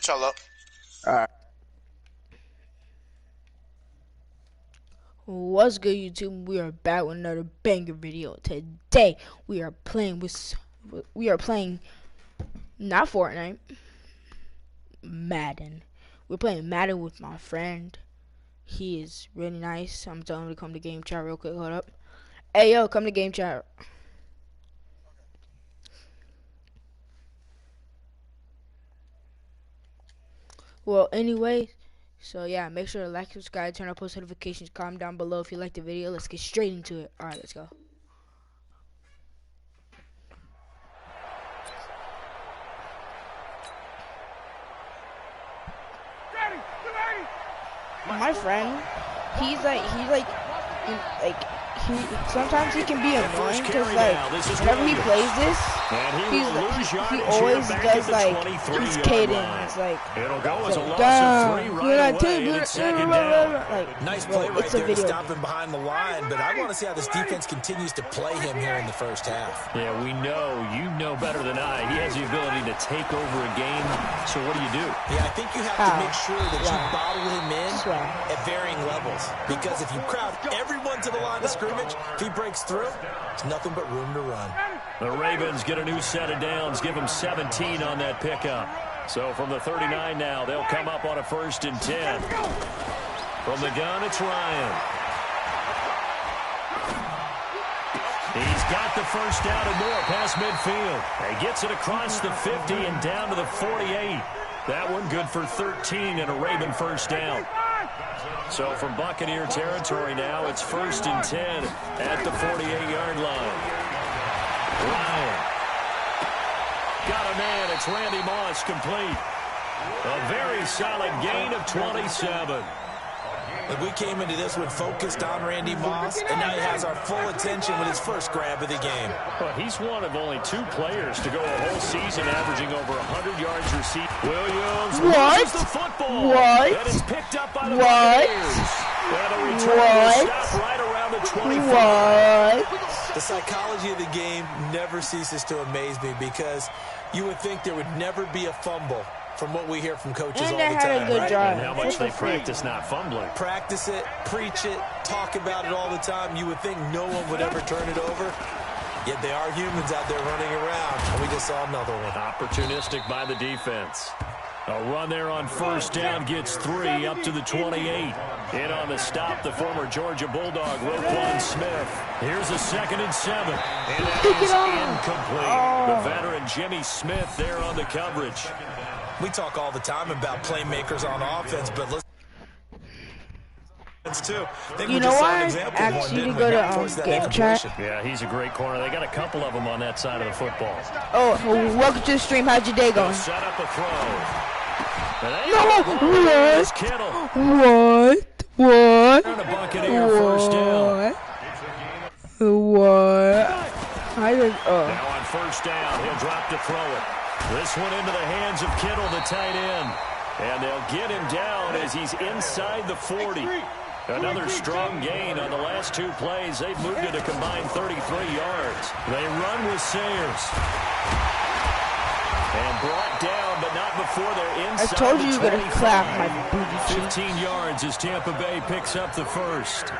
hit y'all up. Alright. What's good, YouTube? We are back with another banger video. Today we are playing not Fortnite, Madden. We're playing Madden with my friend. He is really nice. I'm telling him to come to game chat real quick. Hold up. Hey yo, come to game chat. Well, anyway, so yeah, make sure to like, subscribe, turn on post notifications, comment down below if you like the video. Let's get straight into it. Alright, let's go. My friend, sometimes he can be annoying because whenever he plays this, he always does he's kidding. It's like, nice play right there to stop him behind the line, but I want to see how this defense continues to play him here in the first half. Yeah, we know, you know better than I. He has the ability to take over a game, so what do you do? Yeah, I think you have to make sure that you bottle him in at varying levels, because if you crowd everyone to the line of scrimmage, if he breaks through, there's nothing but room to run. The Ravens get a new set of downs, give them 17 on that pickup. So from the 39 now, they'll come up on a 1st and 10. From the gun, it's Ryan. He's got the first down and more past midfield. He gets it across the 50 and down to the 48. That one good for 13 and a Raven first down. So from Buccaneer territory now, it's 1st and 10 at the 48-yard line. Ryan. Got a man. It's Randy Moss complete. A very solid gain of 27. We came into this one focused on Randy Moss, and now he has our full attention with his first grab of the game. Well, he's one of only 2 players to go a whole season averaging over 100 yards received. Williams loses the football. That is picked up by the Buccaneers. And a return to stop right around the 25. The psychology of the game never ceases to amaze me, because you would think there would never be a fumble from what we hear from coaches all the time. Had a good drive. And how much they practice not fumbling. Practice it, preach it, talk about it all the time. You would think no one would ever turn it over. Yet they are humans out there running around, and we just saw another one. Opportunistic by the defense. A run there on 1st down gets 3 up to the 28. In on the stop, the former Georgia Bulldog, Roquan Smith. Here's a 2nd and 7. And that is incomplete. The veteran Jimmy Smith there on the coverage. We talk all the time about playmakers on offense, but listen. You know what? Actually, go to game chat. Yeah, he's a great corner. They got a couple of them on that side of the football. Oh, welcome to the stream. How's your day going? Set up a throw. No, what? Kittle. What? And a Buccaneer first down. What? Now on 1st down, he'll drop to throw it. This one into the hands of Kittle, the tight end. And they'll get him down as he's inside the 40. Another strong gain on the last 2 plays. They've moved it a combined 33 yards. They run with Sayers. And brought down, but not before they're inside. I told you the 25. you were going to clap my booty cheeks. 15 yards as Tampa Bay picks up the first.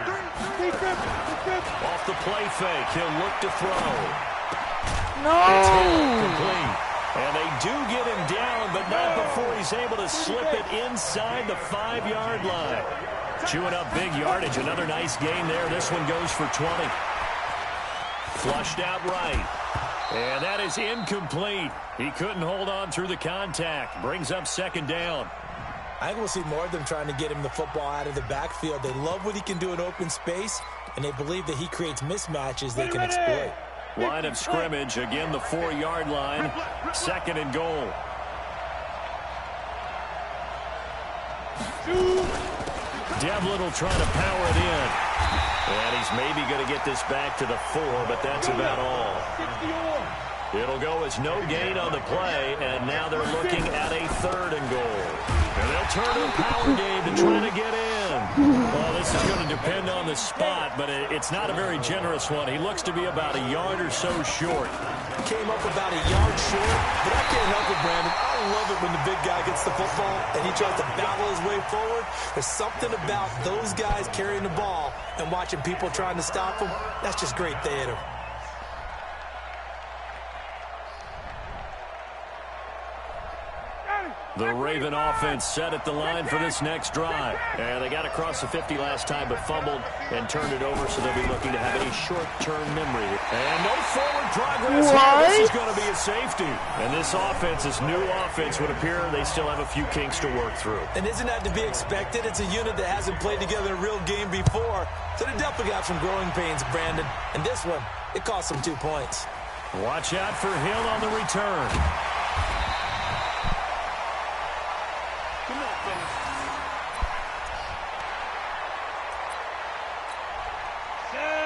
Off the play fake, he'll look to throw. No! It's complete. And they do get him down, but not before he's able to slip it inside the 5-yard line. Chewing up big yardage. Another nice gain there. This one goes for 20. Flushed out right. And that is incomplete. He couldn't hold on through the contact. Brings up 2nd down. I think we'll see more of them trying to get him the football out of the backfield. They love what he can do in open space, and they believe that he creates mismatches they can exploit. Line of scrimmage, again the 4-yard line, 2nd and goal. Devlin will try to power it in. And he's maybe going to get this back to the 4, but that's about all. It'll go as no gain on the play, and now they're looking at a 3rd and goal. And they'll turn to a power game to try to get in. Well, this is going to depend on the spot, but it's not a very generous one. He looks to be about a yard or so short. Came up about a yard short, but I can't help but Brandon. I love it when the big guy gets the football and he tries to battle his way forward. There's something about those guys carrying the ball and watching people trying to stop them. That's just great theater. The Raven offense set at the line for this next drive. And they got across the 50 last time but fumbled and turned it over, so they'll be looking to have any short-term memory. And no forward progress. This is going to be a safety. And this offense, this new offense, would appear they still have a few kinks to work through. And isn't that to be expected? It's a unit that hasn't played together a real game before. So they definitely got some growing pains, Brandon. And this one, it cost them 2 points. Watch out for Hill on the return.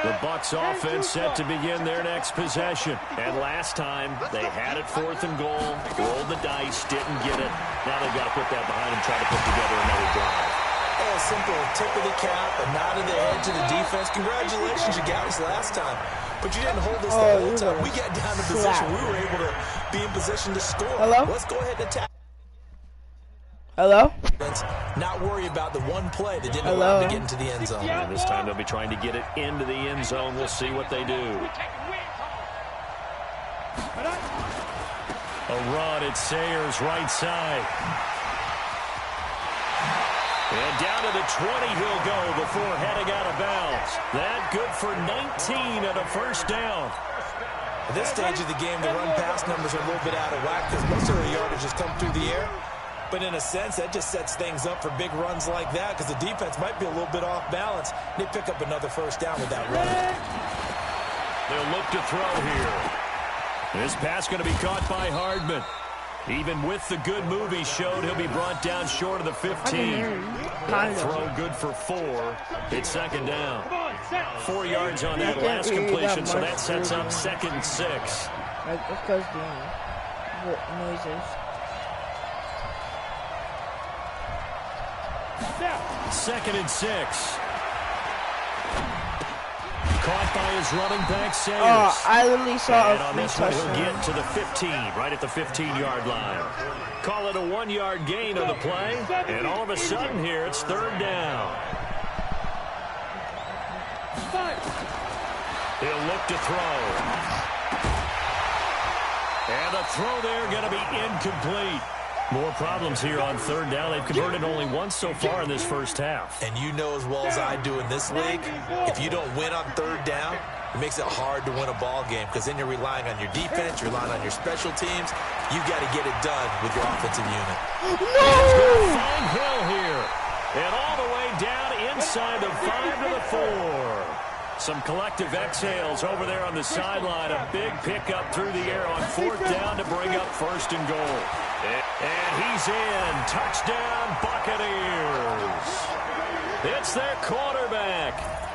The Bucs offense set to begin their next possession. And last time, they had it 4th and goal, rolled the dice, didn't get it. Now they've got to put that behind them, try to put together another drive. A simple tip of the cap, a nod of the head to the defense. Congratulations, you got us last time. But you didn't hold us the whole time. We got down to position. We were able to be in position to score. Hello? Let's go ahead and attack. Hello? Not worry about the one play that didn't allow them to get into the end zone. And this time they'll be trying to get it into the end zone. We'll see what they do. A run at Sayers' right side. And down to the 20 he'll go before heading out of bounds. That good for 19 and a first down. At this stage of the game, the run-pass numbers are a little bit out of whack because most of the yardage has come through the air. But in a sense, that just sets things up for big runs like that because the defense might be a little bit off balance. They pick up another first down with that run. They'll look to throw here. This pass going to be caught by Hardman. Even with the good move he showed, he'll be brought down short of the 15. That throw good for 4. It's 2nd down. 4 yards on that last completion, so that sets up 2nd and 6. Like, of course, the noises. 2nd and 6. Caught by his running back, Sayers. Oh, I literally saw and on this one, he'll get to the 15, right at the 15-yard line. Call it a 1-yard gain on the play, and all of a sudden here, it's 3rd down. He'll look to throw. And the throw there going to be incomplete. More problems here on 3rd down. They've converted only once so far in this first half. And you know as well as I do in this league, if you don't win on 3rd down, it makes it hard to win a ball game because then you're relying on your defense, you're relying on your special teams. You got to get it done with your offensive unit. He's going to find Hill here. And all the way down inside the 5 to the 4. Some collective exhales over there on the sideline. A big pickup through the air on 4th down to bring up 1st and goal. And he's in. Touchdown, Buccaneers. It's their quarterback.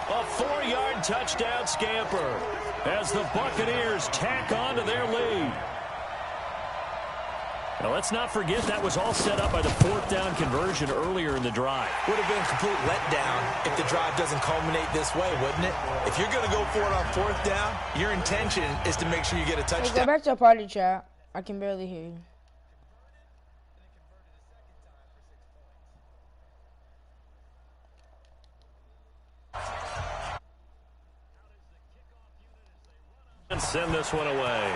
A 4-yard touchdown scamper as the Buccaneers tack on to their lead. Now, let's not forget that was all set up by the 4th down conversion earlier in the drive. Would have been a complete letdown if the drive doesn't culminate this way, wouldn't it? If you're going to go for it on 4th down, your intention is to make sure you get a touchdown. Hey, go back to the party chat. I can barely hear you. And send this one away.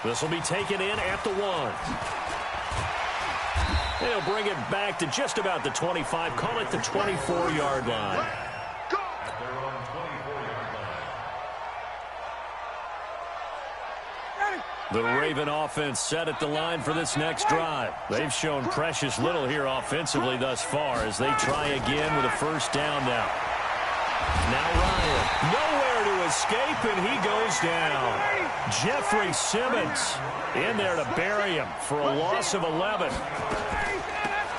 This will be taken in at the 1. They'll bring it back to just about the 25. Call it the 24-yard line. The Raven offense set at the line for this next drive. They've shown precious little here offensively thus far as they try again with a first down now. Now Ryan, nowhere to escape, and he goes down. Jeffrey Simmons in there to bury him for a loss of 11.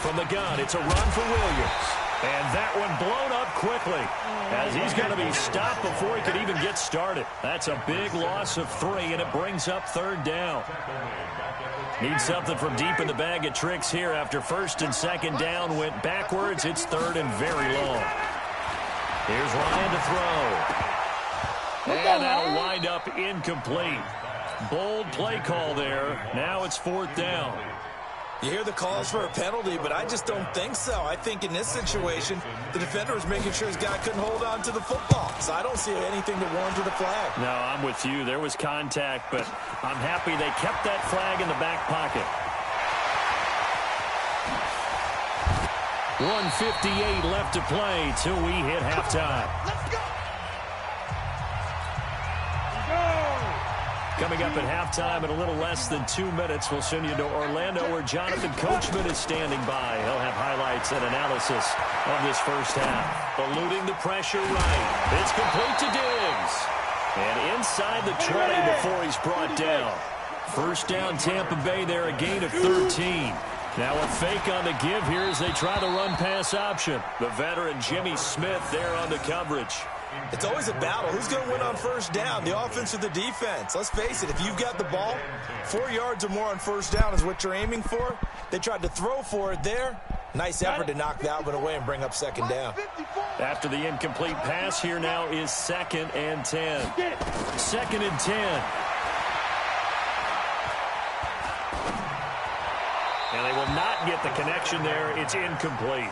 From the gun, it's a run for Williams. And that one blown up quickly as he's going to be stopped before he could even get started. That's a big loss of 3, and it brings up 3rd down. Need something from deep in the bag of tricks here after 1st and 2nd down went backwards. It's 3rd and very long. Here's Ryan to throw. And that'll wind up incomplete. Bold play call there. Now it's 4th down. You hear the calls for a penalty, but I just don't think so. I think in this situation, the defender was making sure his guy couldn't hold on to the football. So I don't see anything to warrant the flag. No, I'm with you. There was contact, but I'm happy they kept that flag in the back pocket. 1:58 left to play till we hit halftime. Let's go! Coming up at halftime in a little less than 2 minutes, we'll send you to Orlando where Jonathan Coachman is standing by. He'll have highlights and analysis of this first half. Eluding the pressure right. It's complete to Diggs. And inside the 20 before he's brought down. First down Tampa Bay there, a gain of 13. Now a fake on the give here as they try the run-pass option. The veteran Jimmy Smith there on the coverage. It's always a battle. Who's going to win on first down, the offense or the defense? Let's face it, if you've got the ball, 4 yards or more on first down is what you're aiming for. They tried to throw for it there. Nice effort to knock that one away and bring up second down. After the incomplete pass, here now is 2nd and 10. 2nd and 10. And they will not get the connection there. It's incomplete.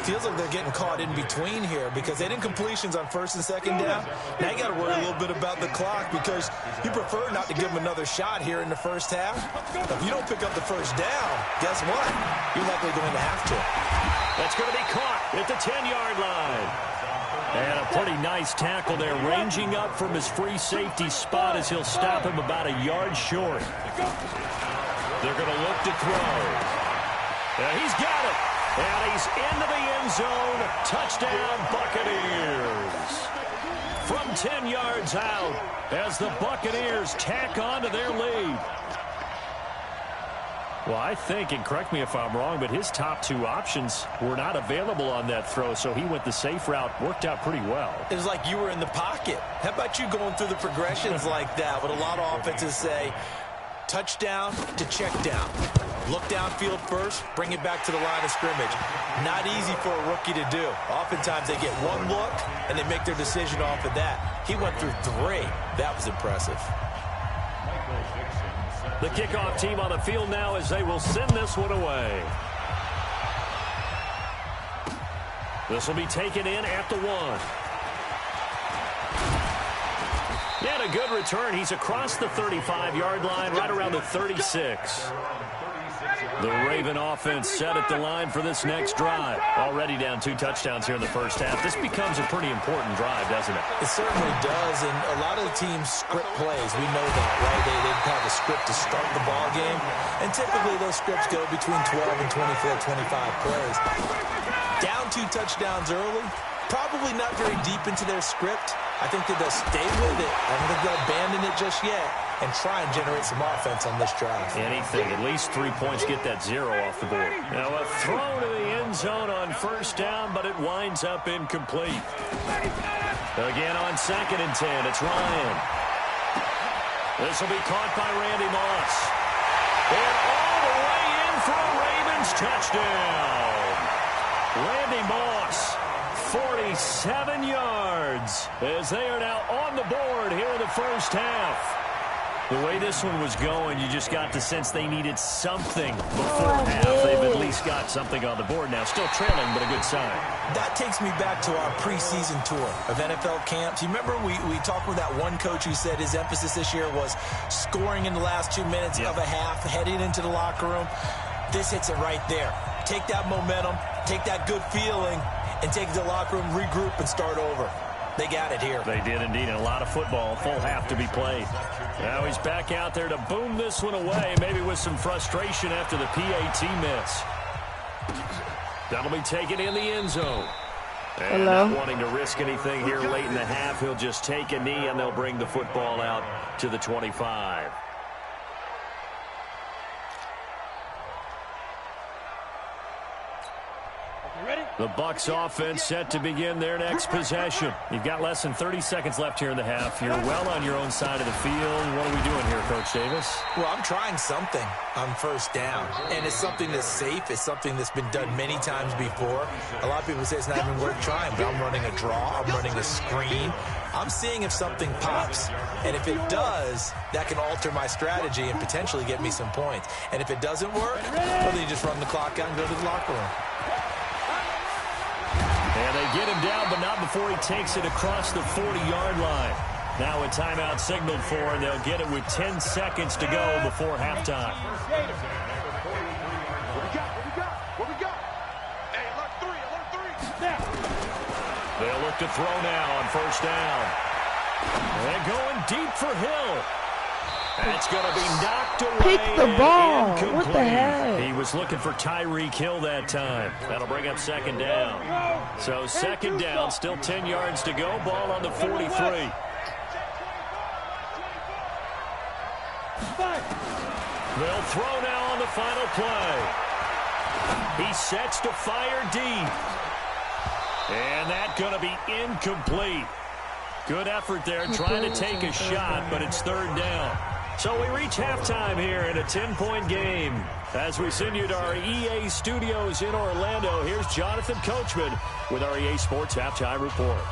Feels like they're getting caught in between here because they didn't completions on first and second down. Now you got to worry a little bit about the clock because you prefer not to give them another shot here in the first half. If you don't pick up the first down, guess what? You're likely going to have to. That's going to be caught at the 10-yard line. And a pretty nice tackle there, ranging up from his free safety spot as he'll stop him about a yard short. They're going to look to throw. He's got it. And he's into the end zone. Touchdown, Buccaneers. From 10 yards out as the Buccaneers tack on to their lead. Well, I think, and correct me if I'm wrong, but his top 2 options were not available on that throw, so he went the safe route. Worked out pretty well. It was like you were in the pocket. How about you going through the progressions like that? What a lot of offenses say, touchdown to check down. Look downfield first, bring it back to the line of scrimmage. Not easy for a rookie to do. Oftentimes they get one look, and they make their decision off of that. He went through 3. That was impressive. The kickoff team on the field now as they will send this one away. This will be taken in at the 1. And a good return. He's across the 35-yard line, right around the 36. The Raven offense set at the line for this next drive. Already down 2 touchdowns here in the first half. This becomes a pretty important drive, doesn't it? It certainly does, and a lot of the teams script plays. We know that, right? They have a script to start the ball game, and typically those scripts go between 12 and 24, 25 plays. Down 2 touchdowns early, probably not very deep into their script. I think that they'll stay with it. I don't think they'll abandon it just yet and try and generate some offense on this drive. Anything, at least 3 points, get that 0 off the board. Now a throw to the end zone on first down, but it winds up incomplete. Again on 2nd and 10, it's Ryan. This will be caught by Randy Moss. And all the way in for a Ravens touchdown. Randy Moss, 47 yards, as they are now on the board here in the first half. The way this one was going, you just got the sense they needed something before half. They've at least got something on the board now. Still trailing, but a good sign. That takes me back to our preseason tour of NFL camps. You remember we talked with that one coach who said his emphasis this year was scoring in the last 2 minutes of a half, heading into the locker room. This hits it right there. Take that momentum, take that good feeling, and take it to the locker room, regroup, and start over. They got it here. They did indeed, and a lot of football, full half to be played. Now he's back out there to boom this one away, maybe with some frustration after the PAT miss. That'll be taken in the end zone. And not wanting to risk anything here late in the half, he'll just take a knee, and they'll bring the football out to the 25. The Bucs offense set to begin their next possession. You've got less than 30 seconds left here in the half. You're well on your own side of the field. What are we doing here, Coach Davis? Well, I'm trying something on first down, and it's something that's safe. It's something that's been done many times before. A lot of people say it's not even worth trying, but I'm running a draw. I'm running a screen. I'm seeing if something pops. And if it does, that can alter my strategy and potentially get me some points. And if it doesn't work, well, then you just run the clock out and go to the locker room. And they get him down, but not before he takes it across the 40-yard line. Now a timeout signaled for, and they'll get it with 10 seconds to go before halftime. What we got? Hey, alert three. Snap. They'll look to throw now on first down. And going deep for Hill. That's going to be knocked away. Pick the ball. Incomplete. What the heck? He was looking for Tyreek Hill that time. That'll bring up second down. So second down, still 10 yards to go. Ball on the 43. They'll throw now on the final play. He sets to fire deep. And that's going to be incomplete. Good effort there, trying to take a shot, but it's third down. So we reach halftime here in a 10-point game. As we send you to our EA studios in Orlando, here's Jonathan Coachman with our EA Sports Halftime Report.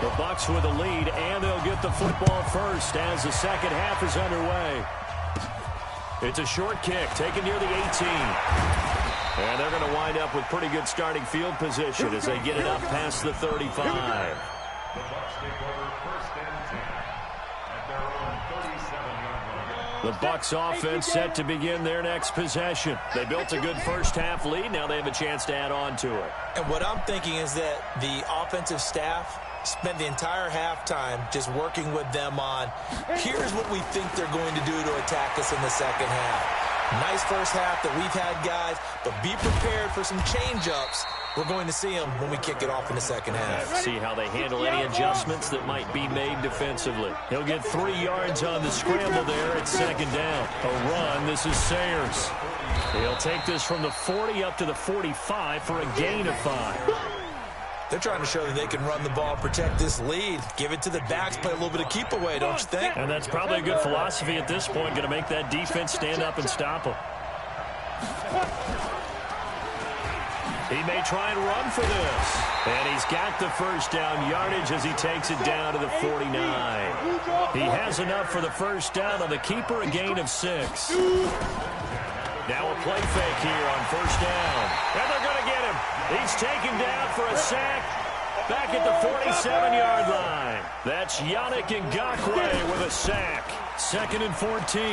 The Bucs with the lead, and they'll get the football first as the second half is underway. It's a short kick, taken near the 18. And they're going to wind up with pretty good starting field position as they get it up past the 35. The Bucs offense set to begin their next possession. They built a good first half lead. Now they have a chance to add on to it. And what I'm thinking is that the offensive staff spent the entire halftime just working with them on, here's what we think they're going to do to attack us in the second half. Nice first half that we've had, guys, but be prepared for some change-ups. We're going to see them when we kick it off in the second half. See how they handle any adjustments that might be made defensively. He'll get 3 yards on the scramble there at second down. A run, this is Sayers. He'll take this from the 40 up to the 45 for a gain of 5. They're trying to show that they can run the ball, protect this lead, give it to the backs, play a little bit of keep away, don't you think? And that's probably a good philosophy at this point, going to make that defense stand up and stop them. He may try and run for this. And he's got the first down yardage as he takes it down to the 49. He has enough for the first down on the keeper, a gain of 6. Now a play fake here on first down. And they're going to get him. He's taken down for a sack back at the 47-yard line. That's Yannick Ngakoue with a sack. 2nd and 14.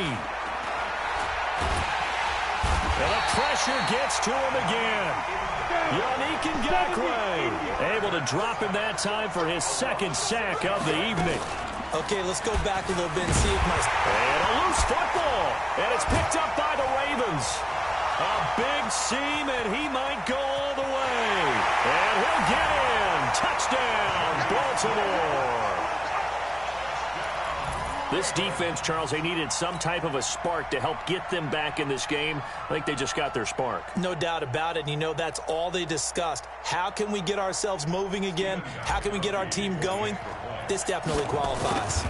And the pressure gets to him again. Yannick Ngakoue able to drop him that time for his 2nd sack of the evening. Okay, let's go back a little bit and see if my... And a loose football. And it's picked up by the Ravens. A big seam, and he might go all the way. And he'll get in. Touchdown, Baltimore. This defense, Charles, they needed some type of a spark to help get them back in this game. I think they just got their spark. No doubt about it. And you know, that's all they discussed. How can we get ourselves moving again? How can we get our team going? This definitely qualifies.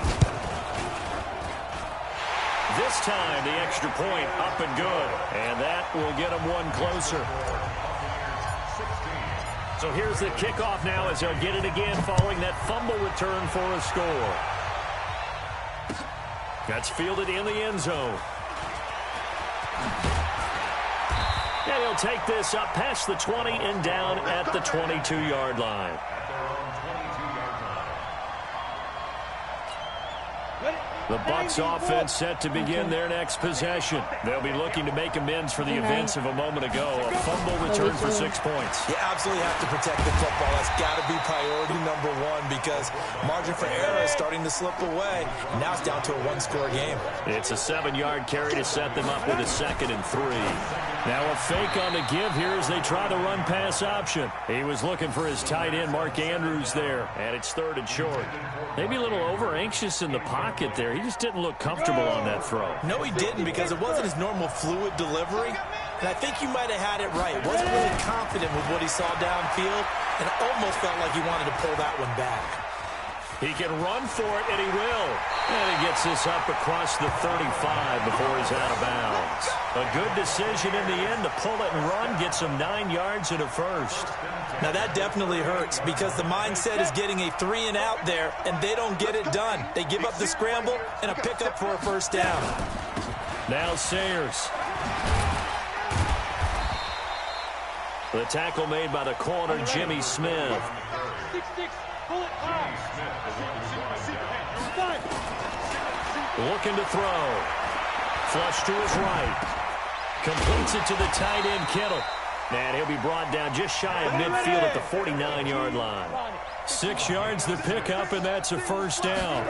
This time, the extra point up and good. And that will get them one closer. So here's the kickoff now as they'll get it again following that fumble return for a score. That's fielded in the end zone. And he'll take this up past the 20 and down at the 22-yard line. The Bucs offense set to begin their next possession. They'll be looking to make amends for the events of a moment ago. A fumble return for 6 points. You absolutely have to protect the football. That's got to be priority number one because margin for error is starting to slip away. Now it's down to a one-score game. It's a 7-yard carry to set them up with a 2nd and 3. Now a fake on the give here as they try the run-pass option. He was looking for his tight end, Mark Andrews, there, and it's 3rd and short. Maybe a little over-anxious in the pocket there. He just didn't look comfortable on that throw. No, he didn't because it wasn't his normal fluid delivery. And I think you might have had it right. Wasn't really confident with what he saw downfield and almost felt like he wanted to pull that one back. He can run for it, and he will. And he gets this up across the 35 before he's out of bounds. A good decision in the end to pull it and run, gets him 9 yards and a first. Now that definitely hurts because the mindset is getting a 3-and-out there, and they don't get it done. They give up the scramble and a pickup for a first down. Now Sayers. The tackle made by the corner, Jimmy Smith. 6-6, pull it high. Looking to throw. Flush to his right. Completes it to the tight end, Kittle. And he'll be brought down just shy of midfield at the 49-yard line. 6 yards the pickup, and that's a first down.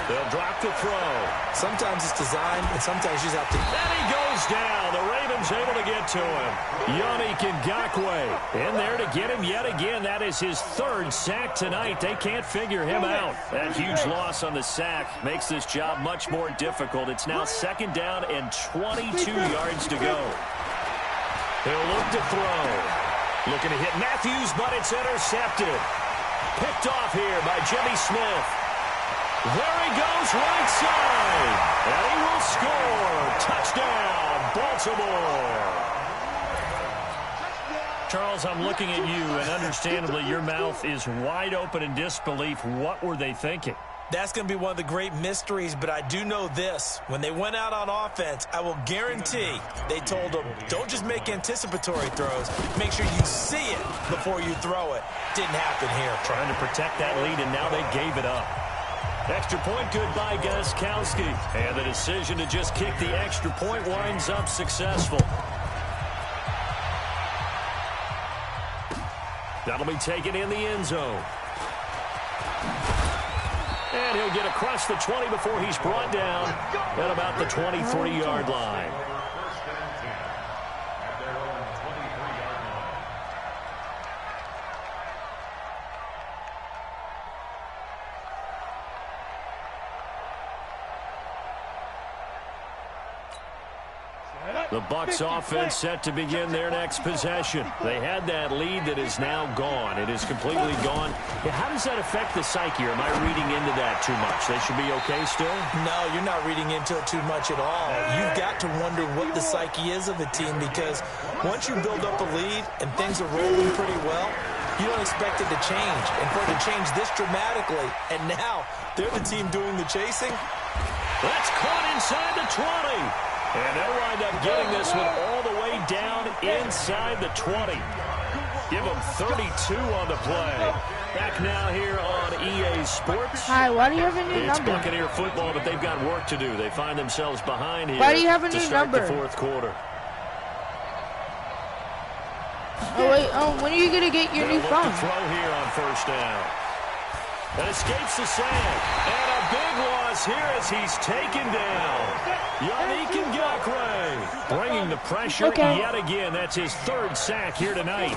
They'll drop the throw. Sometimes it's designed, and sometimes you just have to. And he goes down. The Ravens able to get to him. Yannick Ngakoue in there to get him yet again. That is his 3rd sack tonight. They can't figure him out. That huge loss on the sack makes this job much more difficult. It's now 2nd down and 22 yards to go. He'll look to throw. Looking to hit Matthews, but it's intercepted. Picked off here by Jimmy Smith. There he goes, right side. And he will score. Touchdown, Baltimore. Charles, I'm looking at you, and understandably, your mouth is wide open in disbelief. What were they thinking? That's going to be one of the great mysteries, but I do know this. When they went out on offense, I will guarantee they told them, don't just make anticipatory throws. Make sure you see it before you throw it. Didn't happen here. Trying to protect that lead, and now they gave it up. Extra point good by Gostkowski. And the decision to just kick the extra point winds up successful. That'll be taken in the end zone. And he'll get across the 20 before he's brought down at about the 23-yard line. The Bucs offense set to begin their next possession. They had that lead that is now gone. It is completely gone. How does that affect the psyche? Or am I reading into that too much? They should be okay still? No, you're not reading into it too much at all. You've got to wonder what the psyche is of the team, because once you build up a lead and things are rolling pretty well, you don't expect it to change. And for it to change this dramatically, and now they're the team doing the chasing. That's caught inside the 20. And they'll wind up getting this one all the way down inside the 20. Give them 32 on the play. Back now here on EA Sports. Hi, why do you have a new It's number? Buccaneer football, but they've got work to do. They find themselves behind here. Why do you have a to new start number? the 4th quarter. Oh, wait, when are you going to get your new phone? Throw here on first down. That escapes the sand. And a big loss here as he's taken down. Yannick Ngakoue bringing the pressure yet again. That's his 3rd sack here tonight.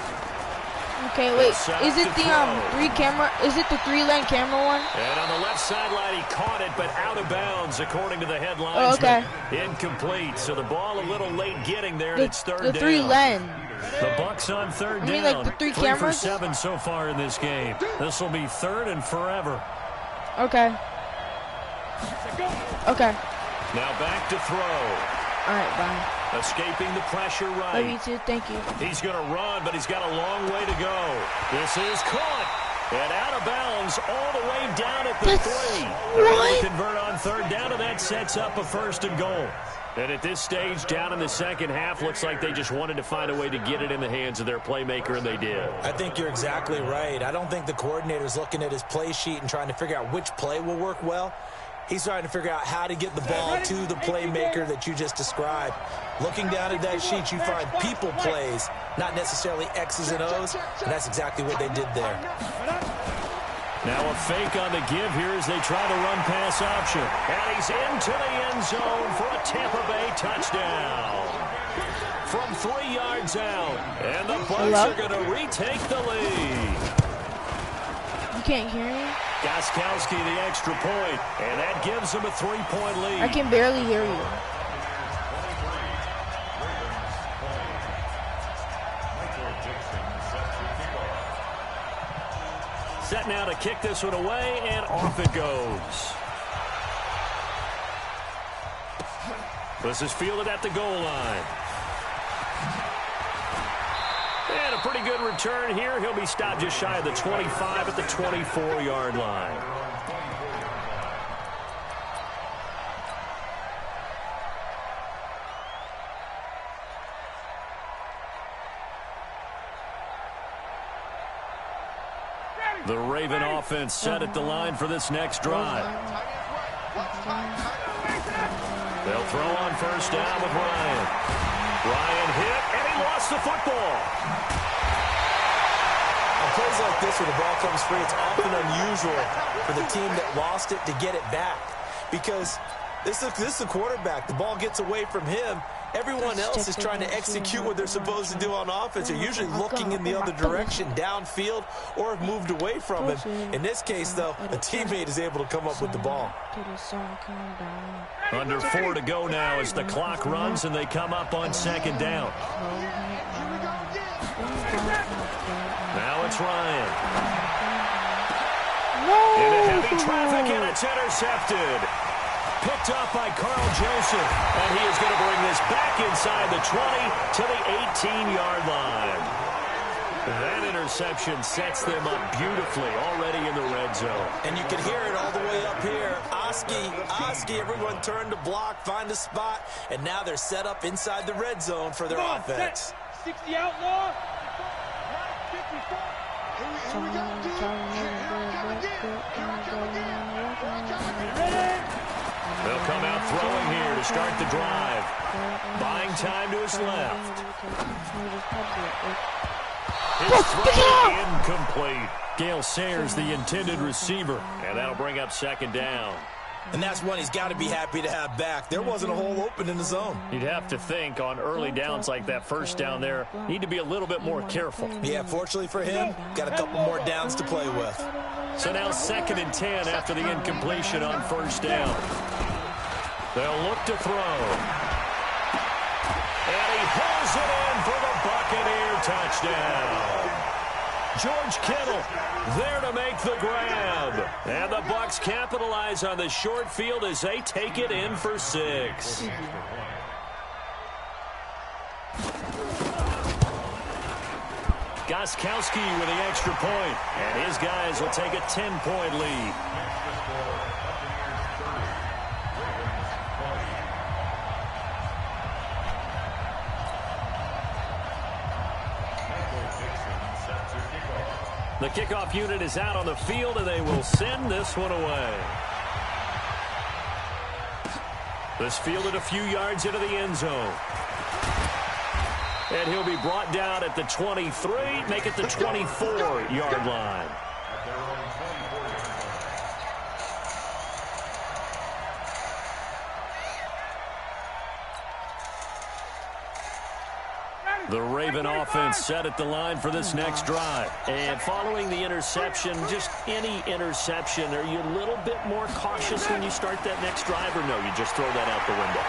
Okay, wait. Is it the 3-lane camera one? And on the left sideline, he caught it, but out of bounds, according to the headlines. Oh, okay. Incomplete. So the ball a little late getting there, and it's 3rd down. The 3-lane. The Bucs on 3rd down. Like the 3 cameras? 3 for 7 so far in this game. This will be 3rd and forever. Okay. Okay. Now back to throw. All right, bye. Escaping the pressure right. Love you too. Thank you. He's going to run, but he's got a long way to go. This is caught. And out of bounds all the way down at the 3. What? Convert on 3rd down, and that sets up a 1st and goal. And at this stage, down in the second half, looks like they just wanted to find a way to get it in the hands of their playmaker, and they did. I think you're exactly right. I don't think the coordinator's looking at his play sheet and trying to figure out which play will work well. He's trying to figure out how to get the ball to the playmaker that you just described. Looking down at that sheet, you find people plays, not necessarily X's and O's, and that's exactly what they did there. Now a fake on the give here as they try to run pass option. And he's into the end zone for a Tampa Bay touchdown. From 3 yards out. And the Bucs are going to retake the lead. You can't hear me? Gostkowski the extra point. And that gives them a 3-point lead. I can barely hear you. Set now to kick this one away, and off it goes. This is fielded at the goal line. And a pretty good return here. He'll be stopped just shy of the 25 at the 24-yard line. The Raven offense set at the line for this next drive. They'll throw on first down with Ryan. Ryan hit, and he lost the football. On plays like this, where the ball comes free, it's often unusual for the team that lost it to get it back. Because this is the quarterback. The ball gets away from him. Everyone else is trying to execute what they're supposed to do on offense. They're usually looking in the other direction, downfield, or have moved away from him. In this case, though, a teammate is able to come up with the ball. Under 4 to go now as the clock runs and they come up on second down. Now it's Ryan. Into heavy traffic, and it's intercepted. Picked up by Carl Joseph, and he is going to bring this back inside the 20 to the 18-yard line. That interception sets them up beautifully already in the red zone. And you can hear it all the way up here. Oski, everyone turned to block, find a spot, and now they're set up inside the red zone for their offense. 60 outlaw. 54. Here we go. They'll come out throwing here to start the drive. Buying time to his left. His throw incomplete. Gale Sayers, the intended receiver, and that'll bring up second down. And that's one he's got to be happy to have back. There wasn't a hole open in the zone. You'd have to think on early downs like that first down there, need to be a little bit more careful. Yeah, fortunately for him, got a couple more downs to play with. So now 2nd and 10 after the incompletion on first down. They'll look to throw. And he pulls it in for the Buccaneer touchdown. George Kittle there to make the grab. And the Bucs capitalize on the short field as they take it in for 6. Gostkowski with the extra point, and his guys will take a 10-point lead. The kickoff unit is out on the field, and they will send this one away. This fielded a few yards into the end zone. And he'll be brought down at the 23, make it the 24-yard line. The Raven offense set at the line for this next drive. And following the interception, just any interception, are you a little bit more cautious when you start that next drive, or no, you just throw that out the window?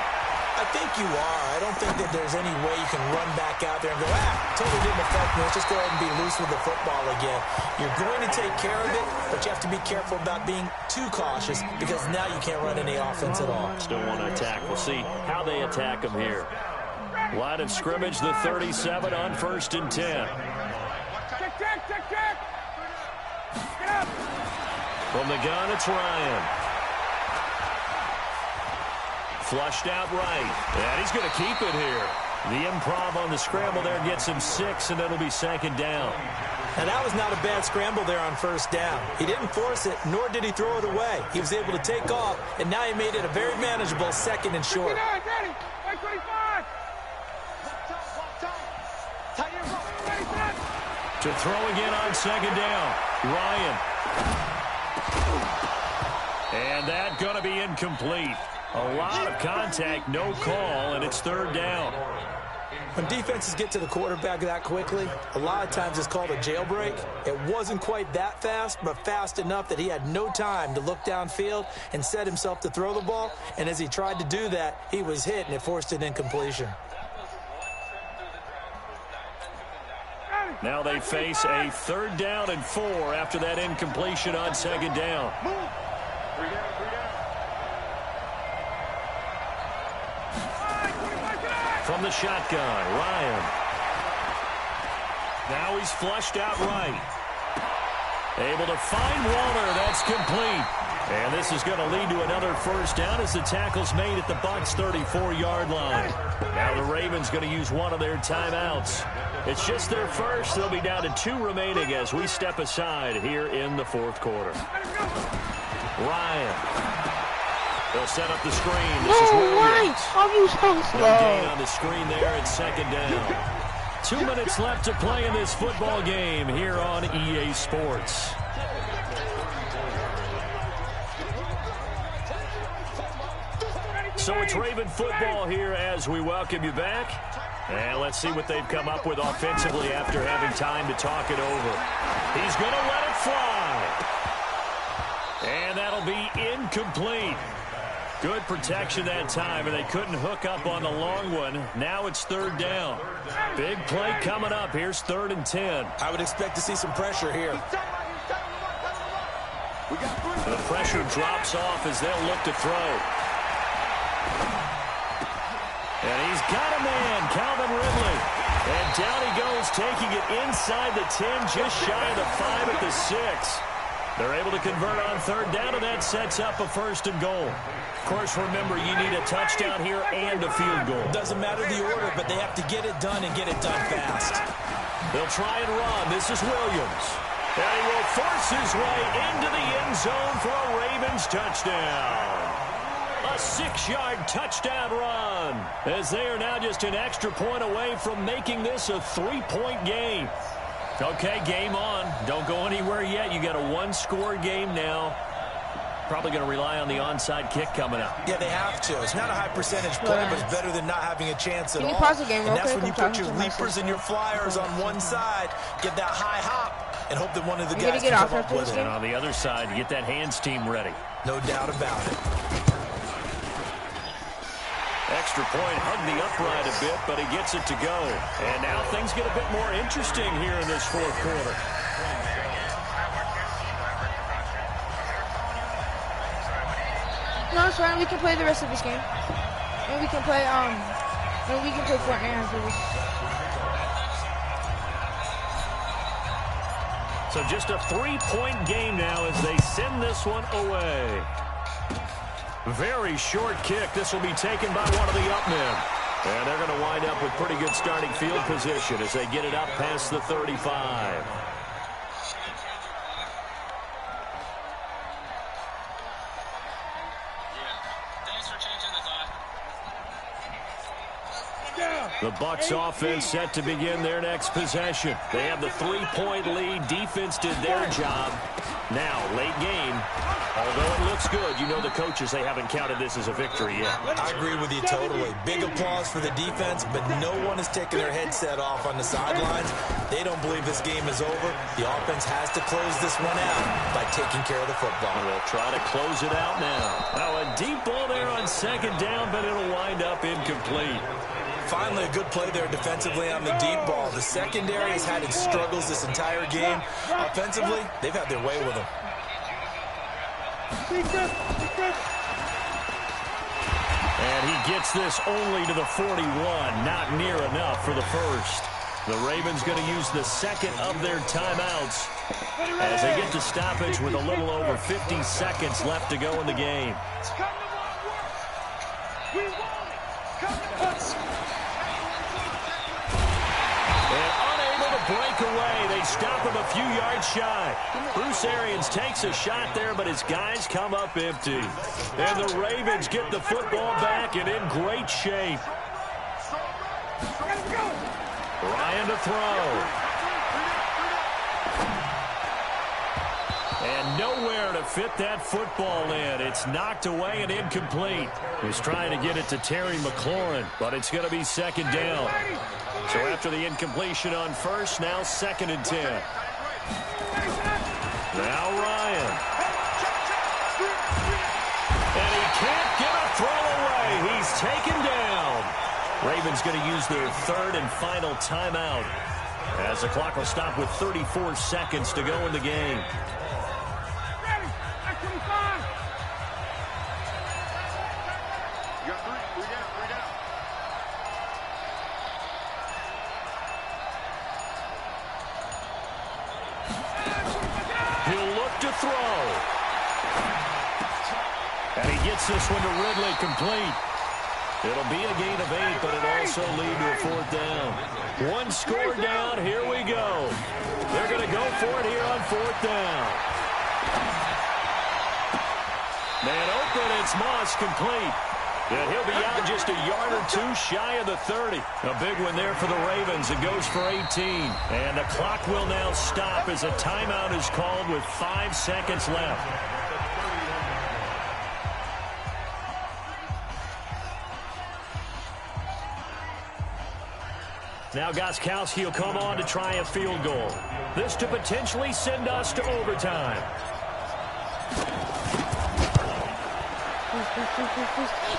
I think you are. I don't think that there's any way you can run back out there and go, totally didn't affect me. Let's just go ahead and be loose with the football again. You're going to take care of it, but you have to be careful about being too cautious because now you can't run any offense at all. Still want to attack. We'll see how they attack them here. Line of scrimmage, the 37 on 1st and 10. Check. Get up. From the gun, it's Ryan. Flushed out right. And he's going to keep it here. The improv on the scramble there gets him 6, and it'll be 2nd down. And that was not a bad scramble there on first down. He didn't force it, nor did he throw it away. He was able to take off, and now he made it a very manageable 2nd and short. Ready. 125. To throw again on 2nd down. Ryan. And that going to be incomplete. A lot of contact, no call, and it's 3rd down. When defenses get to the quarterback that quickly, a lot of times it's called a jailbreak. It wasn't quite that fast, but fast enough that he had no time to look downfield and set himself to throw the ball. And as he tried to do that, he was hit, and it forced an incompletion. Now they face a 3rd down and 4 after that incompletion on 2nd down. From the shotgun, Ryan. Now he's flushed out right. Able to find Walter. That's complete. And this is going to lead to another 1st down as the tackle's made at the Bucs' 34-yard line. Now the Ravens going to use one of their timeouts. It's just their first. They'll be down to 2 remaining as we step aside here in the 4th quarter. Ryan. They'll set up the screen. This is Williams. How you so slow? No gain on the screen there at 2nd down. 2 minutes left to play in this football game here on EA Sports. So it's Raven football here as we welcome you back. And let's see what they've come up with offensively after having time to talk it over. He's going to let it fly. And that'll be incomplete. Good protection that time, and they couldn't hook up on the long one. Now it's 3rd down. Big play coming up. Here's 3rd and 10. I would expect to see some pressure here. The pressure drops off as they'll look to throw. And he's got a man, Calvin Ridley. And down he goes, taking it inside the 10, just shy of the 5 at the 6. They're able to convert on 3rd down, and that sets up a 1st and goal. Of course, remember, you need a touchdown here and a field goal. Doesn't matter the order, but they have to get it done and get it done fast. They'll try and run. This is Williams. And he will force his way into the end zone for a Ravens touchdown. A 6-yard touchdown run, as they are now just an extra point away from making this a 3-point game. Okay, game on. Don't go anywhere yet. You got a 1-score game now. Probably going to rely on the onside kick coming up. Yeah, they have to. It's not a high percentage play, but it's better than not having a chance at all. Pause the game real and that's quick? when you put your leapers and your flyers on one side, get that high hop, and hope that one of the guys can come up with it. And on the other side, get that hands team ready. No doubt about it. Extra point, hugged the upright a bit, but he gets it to go. And now things get a bit more interesting here in this 4th quarter. No, it's fine. We can play the rest of this game. And we can play Fortnite after this. So just a 3-point game now as they send this one away. Very short kick. This will be taken by one of the up men. And they're going to wind up with pretty good starting field position as they get it up past the 35. The Bucs offense set to begin their next possession. They have the 3-point lead. Defense did their job. Now, late game. Although it looks good, you know the coaches, they haven't counted this as a victory yet. I agree with you totally. Big applause for the defense, but no one is taking their headset off on the sidelines. They don't believe this game is over. The offense has to close this one out by taking care of the football. They'll try to close it out now. Now a deep ball there on 2nd down, but it'll wind up incomplete. Finally, a good play there defensively on the deep ball. The secondary has had its struggles this entire game. Offensively, they've had their way with them. And he gets this only to the 41. Not near enough for the first. The Ravens going to use the 2nd of their timeouts as they get to stoppage with a little over 50 seconds left to go in the game. And unable to break away. They stop him a few yards shy. Bruce Arians takes a shot there, but his guys come up empty. And the Ravens get the football back and in great shape. Ryan to throw. And nowhere to fit that football in. It's knocked away and incomplete. He's trying to get it to Terry McLaurin, but it's going to be 2nd down. So after the incompletion on first, now 2nd and 10. Now Ryan. And he can't get a throw away. He's taken down. Ravens going to use their 3rd and final timeout As the clock will stop with 34 seconds to go in the game. He'll look to throw. And he gets this one to Ridley complete. It'll be a gain of 8, but it'll also lead to a 4th down. One score down. Here we go. They're going to go for it here on 4th down. Man open. It's Moss complete. And he'll be out just a yard or two shy of the 30. A big one there for the Ravens. It goes for 18. And the clock will now stop as a timeout is called with 5 seconds left. Now Gostkowski will come on to try a field goal. This to potentially send us to overtime.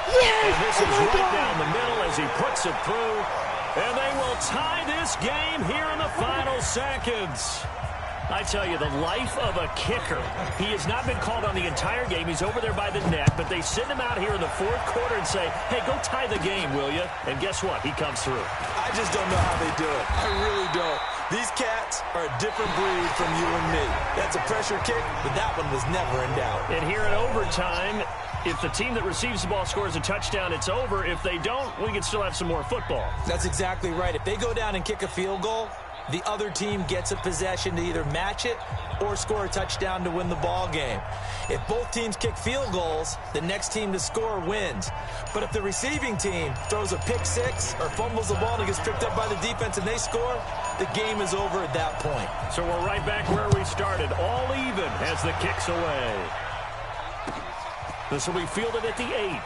Yes! And this is right down the middle as he puts it through. And they will tie this game here in the final seconds. I tell you, the life of a kicker. He has not been called on the entire game. He's over there by the net, but they send him out here in the 4th quarter and say, hey, go tie the game, will you? And guess what? He comes through. I just don't know how they do it. I really don't. These cats are a different breed from you and me. That's a pressure kick, but that one was never in doubt. And here in overtime, if the team that receives the ball scores a touchdown, it's over. If they don't, we can still have some more football. That's exactly right. If they go down and kick a field goal, the other team gets a possession to either match it or score a touchdown to win the ball game. If both teams kick field goals, the next team to score wins. But if the receiving team throws a pick six or fumbles the ball and it gets picked up by the defense and they score, the game is over at that point. So we're right back where we started, all even as the kick's away. This will be fielded at the 8.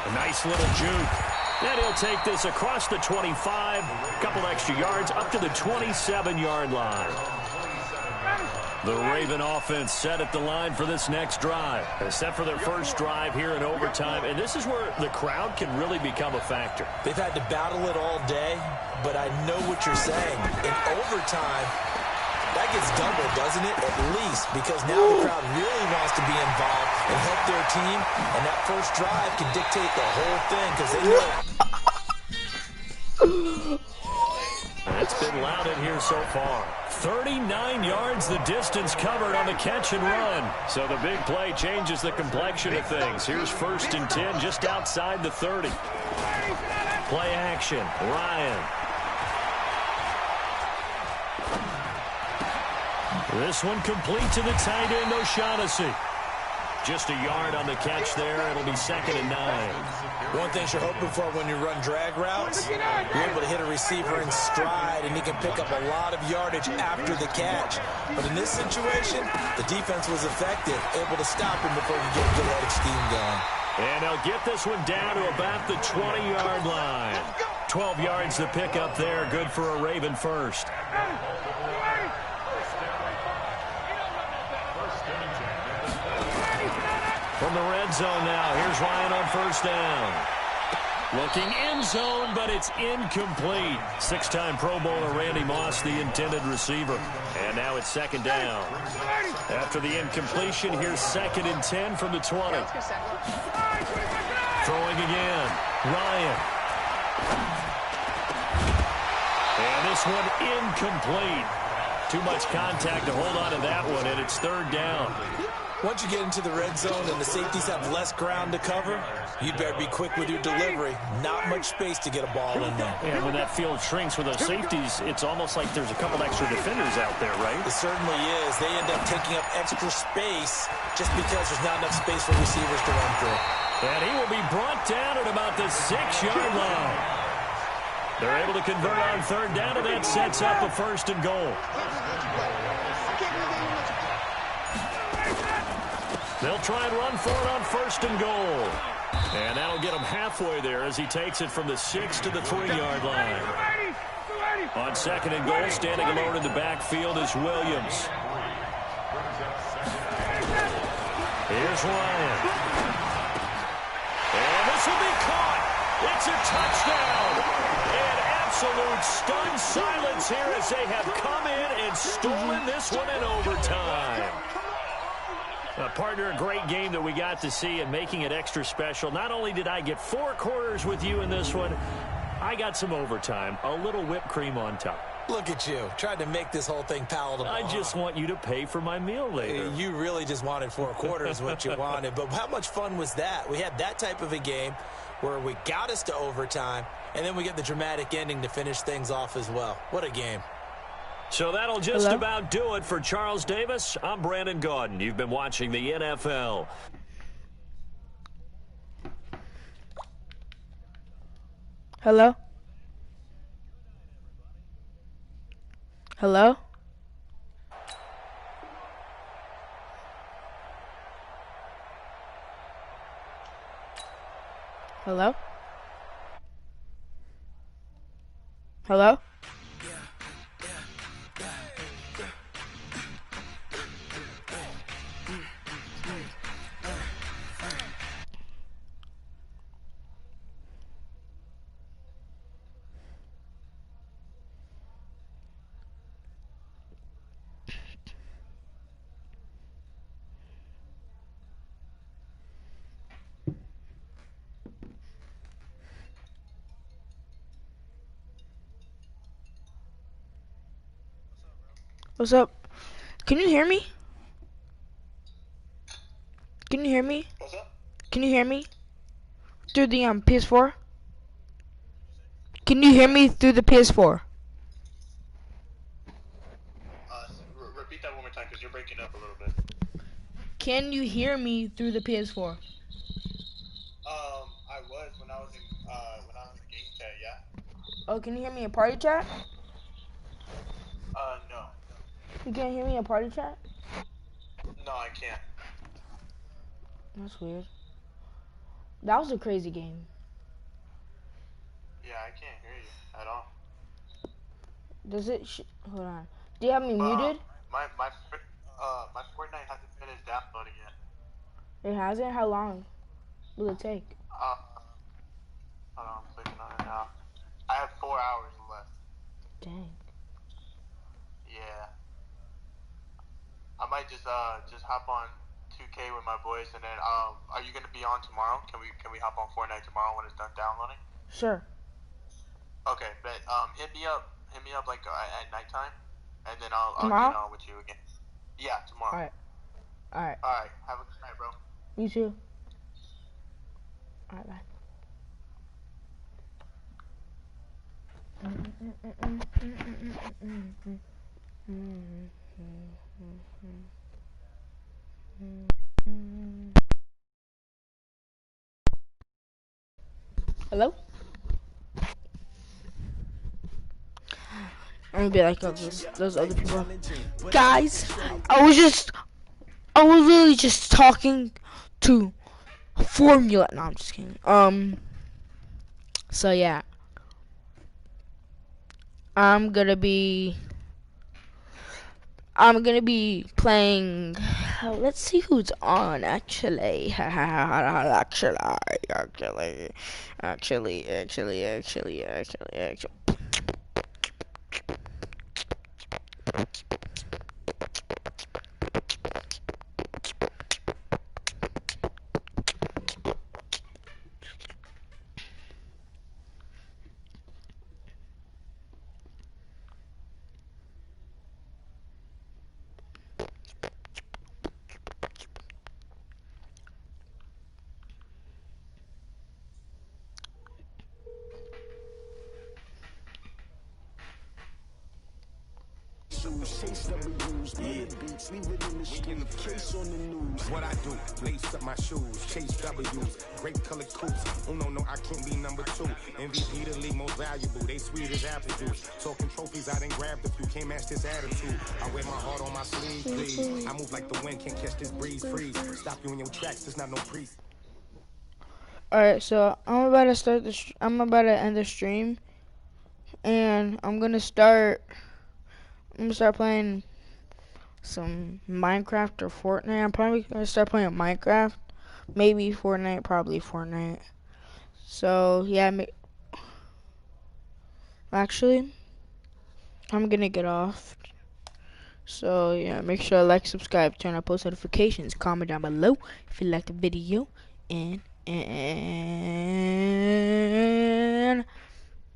A nice little juke. And he'll take this across the 25, a couple extra yards, up to the 27-yard line. The Raven offense set at the line for this next drive. Set for their first drive here in overtime. And this is where the crowd can really become a factor. They've had to battle it all day, but I know what you're saying. In overtime, that gets doubled, doesn't it? At least, because now the crowd really wants to be involved and help their team, and that first drive can dictate the whole thing because they know. It's been loud in here so far. 39 yards the distance covered on the catch and run. So the big play changes the complexion of things. Here's 1st and 10 just outside the 30. Play action. Ryan. This one complete to the tight end, O'Shaughnessy. Just a yard on the catch there. It'll be 2nd and 9. One thing you're hoping for when you run drag routes, you're able to hit a receiver in stride, and he can pick up a lot of yardage after the catch. But in this situation, the defense was effective, able to stop him before he get a good headed scheme going. And they'll get this one down to about the 20-yard line. 12 yards to pick up there. Good for a Raven first. From the red zone now, here's Ryan on 1st down. Looking end zone, but it's incomplete. 6-time Pro Bowler Randy Moss, the intended receiver. And now it's 2nd down. After the incompletion, here's 2nd and 10 from the 20. Throwing again. Ryan. And this one incomplete. Too much contact to hold on to that one, and it's 3rd down. Once you get into the red zone and the safeties have less ground to cover, you'd better be quick with your delivery. Not much space to get a ball in there. And when that field shrinks with those safeties, it's almost like there's a couple extra defenders out there, right? It certainly is. They end up taking up extra space just because there's not enough space for receivers to run through. And he will be brought down at about the 6-yard line. They're able to convert on 3rd down, and that sets up a 1st and goal. They'll try and run for it on 1st and goal. And that'll get him halfway there as he takes it from the 6 to the 3-yard line. On 2nd and goal, standing alone in the backfield is Williams. Here's Ryan. And this will be caught. It's a touchdown. And absolute stunned silence here as they have come in and stolen this one in overtime. Partner, a great game that we got to see and making it extra special. Not only did I get 4 quarters with you in this one, I got some overtime, a little whipped cream on top. Look at you, trying to make this whole thing palatable. I just want you to pay for my meal later. You really just wanted 4 quarters what you wanted, but how much fun was that? We had that type of a game where we got us to overtime, and then we get the dramatic ending to finish things off as well. What a game. So that'll just about do it for Charles Davis. I'm Brandon Gaudin. You've been watching the NFL. Hello? Hello? Hello? Hello? What's up? Can you hear me? Can you hear me? What's up? Can you hear me? Through the PS4? Can you hear me through the PS4? Repeat that one more time because you're breaking up a little bit. Can you hear me through the PS4? I was when I was in game chat, yeah. Oh, can you hear me in party chat? No. You can't hear me in party chat? No, I can't. That's weird. That was a crazy game. Yeah, I can't hear you at all. Does it? Hold on. Do you have me muted? My Fortnite hasn't finished downloading yet. It hasn't? How long will it take? Hold on, I'm clicking on it now. I have 4 hours left. Dang. Yeah. I might just hop on 2K with my boys, and then are you gonna be on tomorrow? Can we hop on Fortnite tomorrow when it's done downloading? Sure. Okay, but hit me up like at nighttime, and then I'll Tomorrow? get on with you again. Yeah, tomorrow. All right. All right. Have a good night, bro. You too. All right, bye. Hello? I'm gonna be like those other people. Guys, I was literally just talking to Formula. No, I'm just kidding. So yeah. I'm gonna be playing. Let's see who's on actually. Actually. What I do, lace up my shoes, chase W's, great colored coops. Oh no, I can't be number 2. MVP the league most valuable, they sweet as apple juice. Talking trophies, I done grabbed a few, can't match this attitude. I wear my heart on my sleeve, please. I move like the wind, can't catch this breeze, freeze. Stop you in your tracks, there's not no priest. Alright, so I'm about to end the stream, and I'm gonna start playing some Minecraft or Fortnite. I'm probably gonna start playing Minecraft, maybe Fortnite, probably Fortnite. So yeah, Actually, I'm gonna get off. So yeah, make sure to like, subscribe, turn on post notifications, comment down below if you like the video, and